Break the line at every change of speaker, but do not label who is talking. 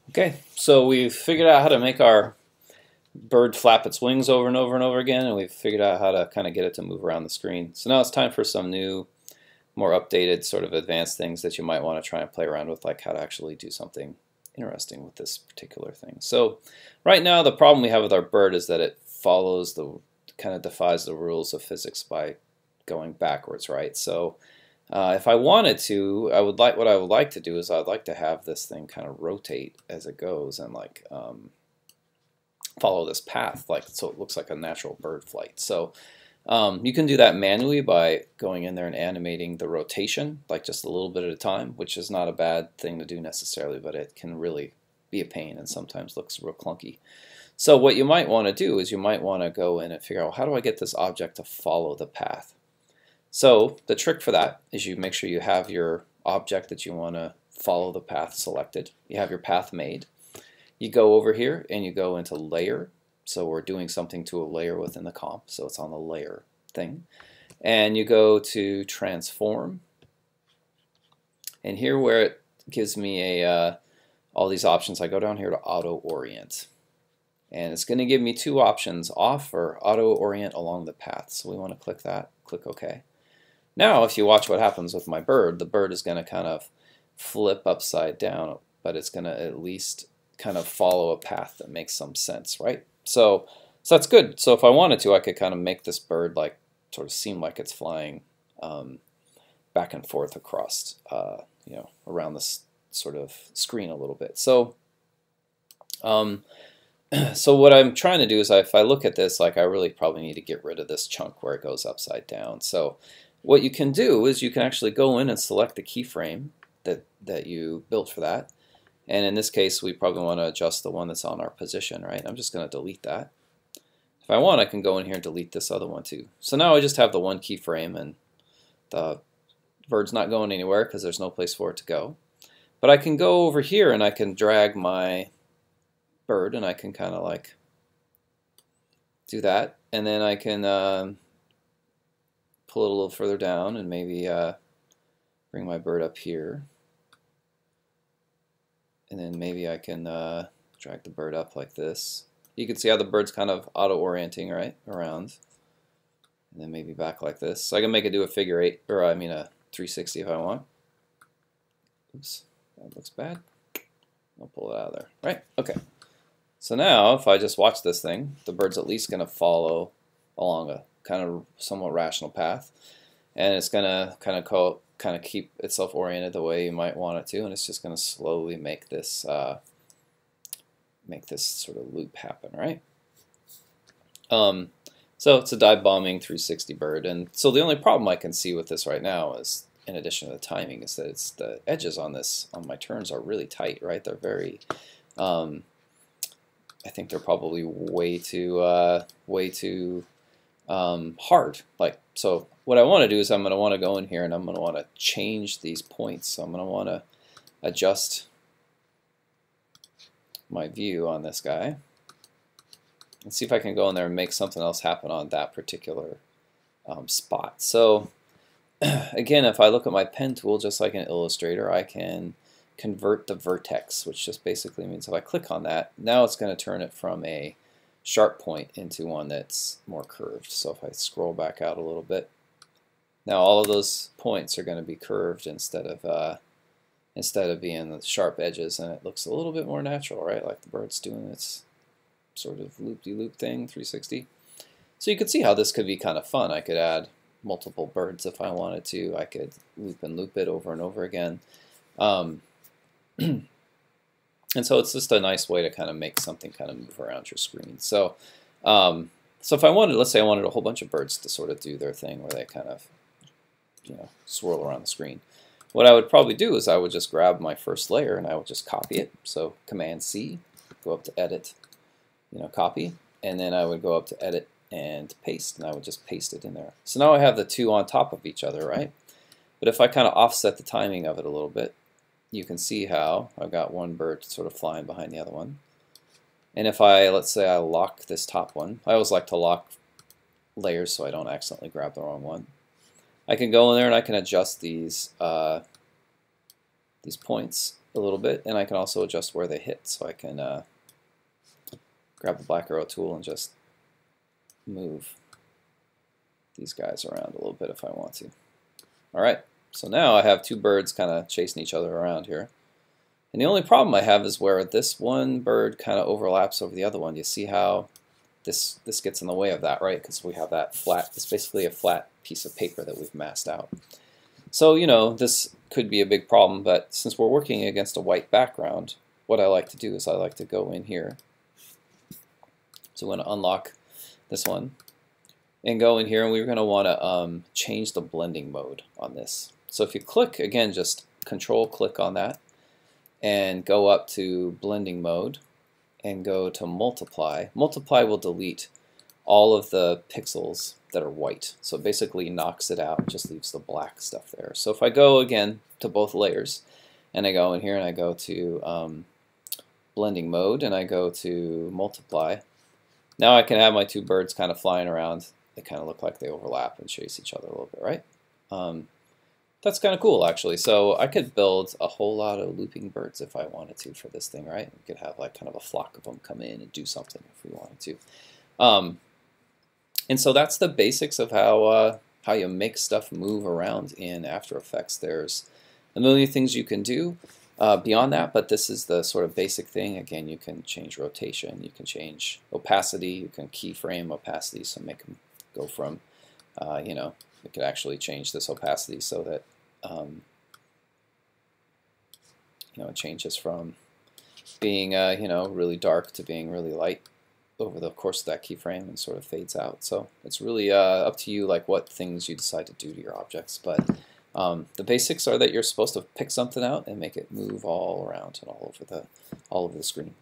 Okay, so we've figured out how to make our bird flap its wings over and over and over again, and we've figured out how to kind of get it to move around the screen. So now it's time for some new, more updated, sort of advanced things that you might want to try and play around with, like how to actually do something interesting with this particular thing. So right now the problem we have with our bird is that it follows kind of defies the rules of physics by going backwards, right? So if I wanted to, what I would like to do is I'd like to have this thing kind of rotate as it goes and like follow this path, like so it looks like a natural bird flight. So you can do that manually by going in there and animating the rotation, like just a little bit at a time, which is not a bad thing to do necessarily, but it can really be a pain and sometimes looks real clunky. So what you might want to do is you might want to go in and figure out, how do I get this object to follow the path? So the trick for that is you make sure you have your object that you want to follow the path selected. You have your path made. You go over here and you go into layer. So we're doing something to a layer within the comp, so it's on the layer thing. And you go to transform. And here where it gives me all these options, I go down here to auto orient. And it's going to give me two options, off or auto orient along the path. So we want to click that, click OK. Now if you watch what happens with my bird, the bird is going to kind of flip upside down, but it's going to at least kind of follow a path that makes some sense, right? So that's good. So if I wanted to, I could kind of make this bird like sort of seem like it's flying back and forth across, around this sort of screen a little bit. So so what I'm trying to do is, if I look at this, like I really probably need to get rid of this chunk where it goes upside down. So what you can do is you can actually go in and select the keyframe that you built for that. And in this case, we probably want to adjust the one that's on our position, right? I'm just going to delete that. If I want, I can go in here and delete this other one too. So now I just have the one keyframe, and the bird's not going anywhere because there's no place for it to go. But I can go over here and I can drag my bird, and I can kind of like do that, and then I can pull it a little further down and maybe bring my bird up here, and then maybe I can drag the bird up like this. You can see how the bird's kind of auto-orienting right around, and then maybe back like this. So I can make it do a figure eight, or I mean a 360 if I want. Oops, that looks bad. I'll pull it out of there. Right? Okay. So now, if I just watch this thing, the bird's at least going to follow along a kind of somewhat rational path, and it's going to kind of keep itself oriented the way you might want it to, and it's just going to slowly make this sort of loop happen, right? So it's a dive bombing 360 bird, and so the only problem I can see with this right now is, in addition to the timing, is that the edges on my turns are really tight, right? They're very I think they're probably way too hard. Like, so what I want to do is I'm going to want to go in here and I'm going to want to change these points. So I'm going to want to adjust my view on this guy and see if I can go in there and make something else happen on that particular spot. So again, if I look at my pen tool, just like in Illustrator, I can convert the vertex, which just basically means if I click on that, now it's going to turn it from a sharp point into one that's more curved. So if I scroll back out a little bit, now all of those points are going to be curved instead of being the sharp edges, and it looks a little bit more natural, right? Like the bird's doing its sort of loop-de-loop thing, 360. So you could see how this could be kind of fun. I could add multiple birds if I wanted to. I could loop and loop it over and over again. And so it's just a nice way to kind of make something kind of move around your screen. So, so if I wanted, let's say I wanted a whole bunch of birds to sort of do their thing where they kind of, swirl around the screen. What I would probably do is I would just grab my first layer and I would just copy it. So Command C, go up to Edit, copy, and then I would go up to Edit and Paste, and I would just paste it in there. So now I have the two on top of each other, right? But if I kind of offset the timing of it a little bit, you can see how I've got one bird sort of flying behind the other one. And if let's say I lock this top one, I always like to lock layers so I don't accidentally grab the wrong one. I can go in there and I can adjust these points a little bit, and I can also adjust where they hit. So I can grab the black arrow tool and just move these guys around a little bit if I want to. All right, so now I have two birds kind of chasing each other around here. And the only problem I have is where this one bird kind of overlaps over the other one. You see how this gets in the way of that, right? Because we have that flat, it's basically a flat piece of paper that we've masked out. So, you know, this could be a big problem, but since we're working against a white background, what I like to do is I like to go in here. So I'm going to unlock this one and go in here, and we're going to want to change the blending mode on this. So if you click, again, just control click on that and go up to blending mode and go to multiply. Multiply will delete all of the pixels that are white. So it basically knocks it out, just leaves the black stuff there. So if I go again to both layers and I go in here and I go to blending mode and I go to multiply, now I can have my two birds kind of flying around. They kind of look like they overlap and chase each other a little bit, right? That's kind of cool, actually. So I could build a whole lot of looping birds if I wanted to for this thing, right? We could have like kind of a flock of them come in and do something if we wanted to. And so that's the basics of how you make stuff move around in After Effects. There's a million things you can do beyond that, but this is the sort of basic thing. Again, you can change rotation, you can change opacity, you can keyframe opacity, so make them go from, you know, we could actually change this opacity so that you know, it changes from being you know, really dark to being really light over the course of that keyframe and sort of fades out. So it's really up to you, like what things you decide to do to your objects. But the basics are that you're supposed to pick something out and make it move all around and all over the screen.